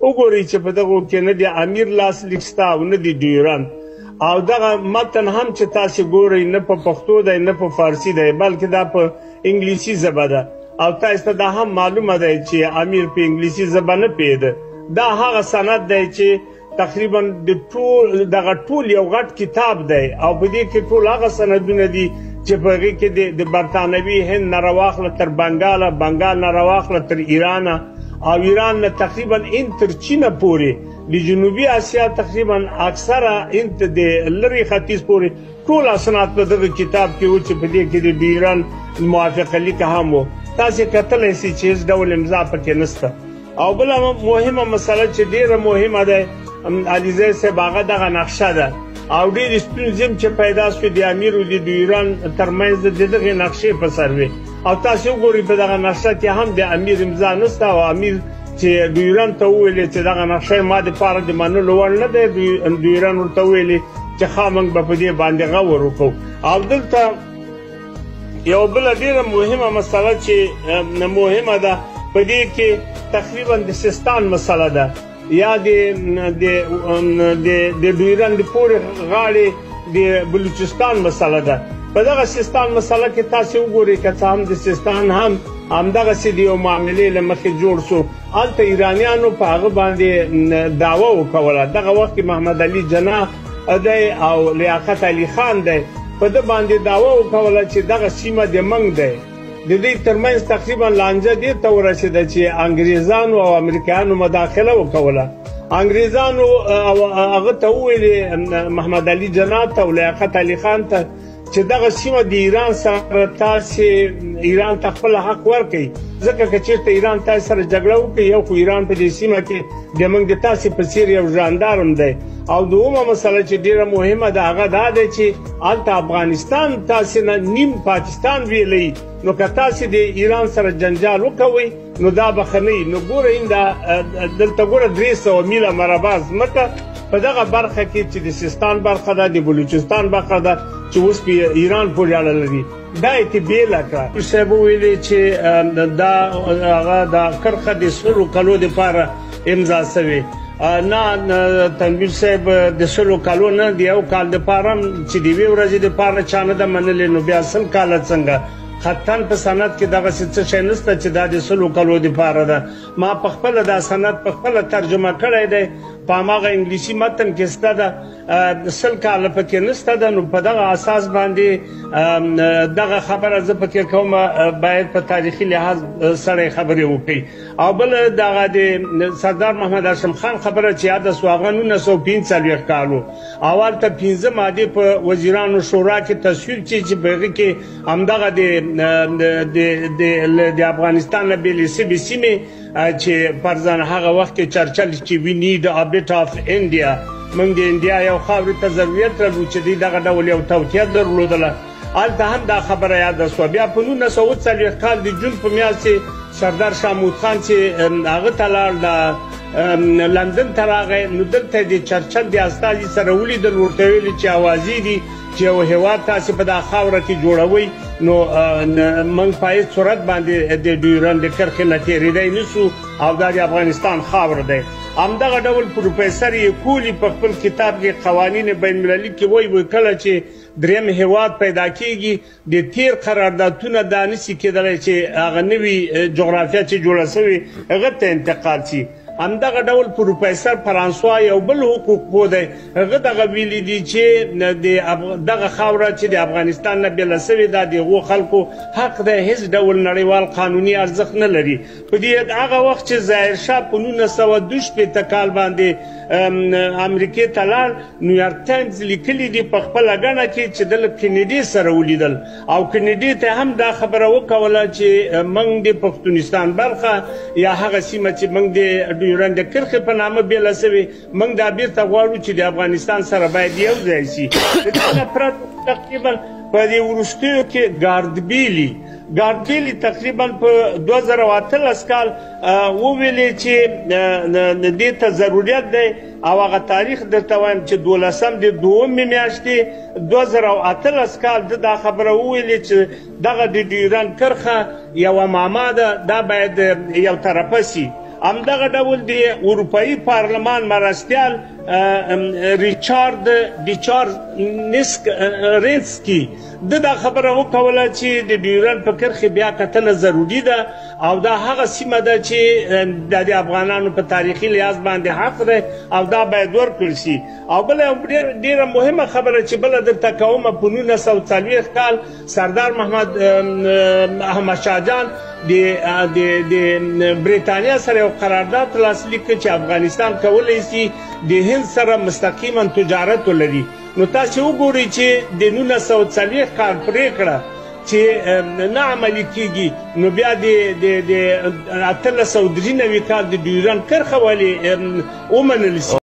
وګورئ چې په دغو کې نه د امیر لاس لیک شته او نه د ډیورنډ او دغه متن هم چې تاسې ګورئ نه په پښتو دی نه په فارسي دی بلکې دا په انګلیسي ژبه ده او تاسو ته دا هم معلومه دی چې امیر په انګلیسي ژبه نه پوهېده دا هغه سند دی چې تقریبا دغه ټول یو غټ کتاب دی او په دې کې ټول هغه سندونه دي چې په هغې کې د برطانوي هند نه راواخله تر بنګاله بنګال نه راواخله تر ایرانه او ایران نه تقریبا تر چینه پورې د جنوبي اسیا تقریبا اکثره د لرې ختیځ پورې ټول اسناد په دغه کتاب کې و چې په دې کې د ډیورنډ موافقه لیک هم و تاسې کتلی سئ چې هېڅ ډول امضا پکې نشته او بله مهمه مسله چې ډېره مهمه ده علیزی صاحب هغه دغه نقشه ده او ډېرې ستونزې هم چې پیدا شوې د امیر او د ډیورنډ ترمنځ د دغې نقشې په سر وې او تاسې وګورئ په دغه نقشه کې هم د امیر امضا نشته او امیر چې ډیورنډ ته وویلې چې دغه نقشه ما دپاره د منلو وړ نه دی ډیورنډ ورته وویلې چې ښه موږ به په دې باندې غور وکړو او دلته یو بله ډېره مهمه مسله چې مهمه ده په دې کې تقریبا د سیستان مسله ده یا د ډیورنډ پورې غاړې د بلوچستان مسله ده په دغه سیستان مسله کې تاسې وګورئ که څه هم د سیستان هم همدغسې د یو معاملې له مخې جوړ شو هلته ایرانیانو په هغه باندې دعوه وکوله دغه وخت کې محمد علي جناح دی او لیاقت علي خان دی په ده باندې دعوه وکوله چې دغه سیمه د منګ دی د دې ترمنځ تقریبا لانجه دې ته ورسېده چې انګریزانو او امریکایانو مداخله وکوله انګریزانو هغه ته وویلې محمد علي جناح ته او لیاقت علي خان ته چې دغه سیمه د ایران سره تاسې ایران ته خپل حق ورکړئ ځکه که چېرته ایران تاسې سره جګړه وکړي یو خو ایران په دې سیمه کې د موږ د تاسې په څېر یو ژاندارم دی او دومره مسله چې ډېره مهمه ده هغه دا دی چې هلته افغانستان تاسې نه نیم پاکستان ویلی نو که تاسې د ایران سره جنجال وکوئ نو دا به ښه نه وي نو ګوره دلته ګوره 300 میله مربع ځمکه په دغه برخه کې چې د سیستان برخه ده د بلوچستان برخه ده چې اوس په ایران پورې اړه لري دا یې بېله کړه صاحب وویلې چې دا هغه دا کرښه د 100 کالو دپاره امضا شوې نه تنویر صاحب د 100 کالو نه د یو کال دپاره چې د یوې ورځې دپاره چا نه ده منلې نو بیا 100 کاله څنګه خطاً په سند کې دغسې څه شی نشته چې دا د 100 کالو دپاره ده ما پخپله دا سند پخپله ترجمه کړی دی په هماغه انګلیسي متن کې شته ده 100 کاله پکې نشته ده نو په دغه اساس باندې دغه خبره زه پکې کوم باید په تاریخي لحاظ سړی خبرې وکړي او بله دغه د سردار محمد هاشم خان خبره چې یاده سوه هغه 1945 کال و او هلته 15 مادې په وزیرانو شورا کې تصویب چې په هغې کې همدغه د افغانستان نه بېلې سوي سیمې چې فرضاً هغه وخت کې چرچل چې وي نیډ ا بیټ اف انډیا موږ د انډیا یو خاورې ته ضرورت لرو چې دوی دغه ډول یو توطیه درلودله هلته هم دا خبره یاده شوه بیا په 1940 کال د جون په میاشت کې سردار شاه محمود خان چې هغه ته لاړ لندن ته راغی نو دلته د چرچل د استازي سره ولیدل ورته ویلي چې اوازې دي چې یو هېواد تاسې په دا خاوره کې جوړوئ نو موږ په هېڅ صورت باندې د ډیورنډ د کرښې نه تېرېدی نشو او دا د افغانستان خاوره دی همدغه ډول پروفیسر یکولي په خپل کتاب کې قوانین بین المللي کې وایي کله چې دریم هېواد پیدا کېږي د تېر قراردادونه دا نشي کېدلی چې هغه نوي جغرافیه چې جوړه شوې هغه ته انتقال شي همدغه ډول پروفیسر فرانسوا یو بل حقوق پوه دی هغه دغه ویلي دي چې دغه خاوره چې د افغانستان نه بېله شوې دا د هغو خلکو حق دی هېڅ ډول نړیوال قانوني ارزښت نه لري په دې هغه وخت چې ظاهرشاه په 1962 کال باندې امریکې ته لاړ نیویارک ټایمز لیکلي دي په خپله ګڼه کې چې د کینیډي سره ولیدل او کینیډي ته هم دا خبره وکوله چې موږ د پښتونستان برخه یا هغه سیمه چې موږ د ډیورنډ د کرښې په نامه بېله شوې موږ دا بیرته غواړو چې د افغانستان سره باید یو ځای شي د دې نه پرته تقریبا په دې وروستیو کې ګاردبیلي تقریبا په 2018 کال وویلې چې دې ته ضرورت دی او هغه تاریخ درته وایم چې 12 د دومې میاشتې 2018 کال دا خبره وویلې چې دغه د ډیورنډ کرښه یوه معما ده دا باید یو طرفه شي همدغه ډول د اروپایي پارلمان مرستیال ریچارد ډیچارنسکي دا خبره وکوله چې د ډیورنډ په کرښې بیا کتنه ضروري ده او دا هغه سیمه ده چې د افغانانو په تاریخي لحاظ باندې حق ده او دا باید ورکړل شي. او بله ډیره مهمه خبره چې بله درته کومه په 1940 کال سردار محمد احمد شاه جان د بریتانیا سره یو قرارداد لاسلیک کړ چې افغانستان کولی شي د هند سره مستقیما تجارت ولري. نو تاسو وګورئ چې د 1940 کال پریکړه چې نه عملي کیږي نو بیا د 1893 کال د ډیورنډ کرښه ولې ومنل شي.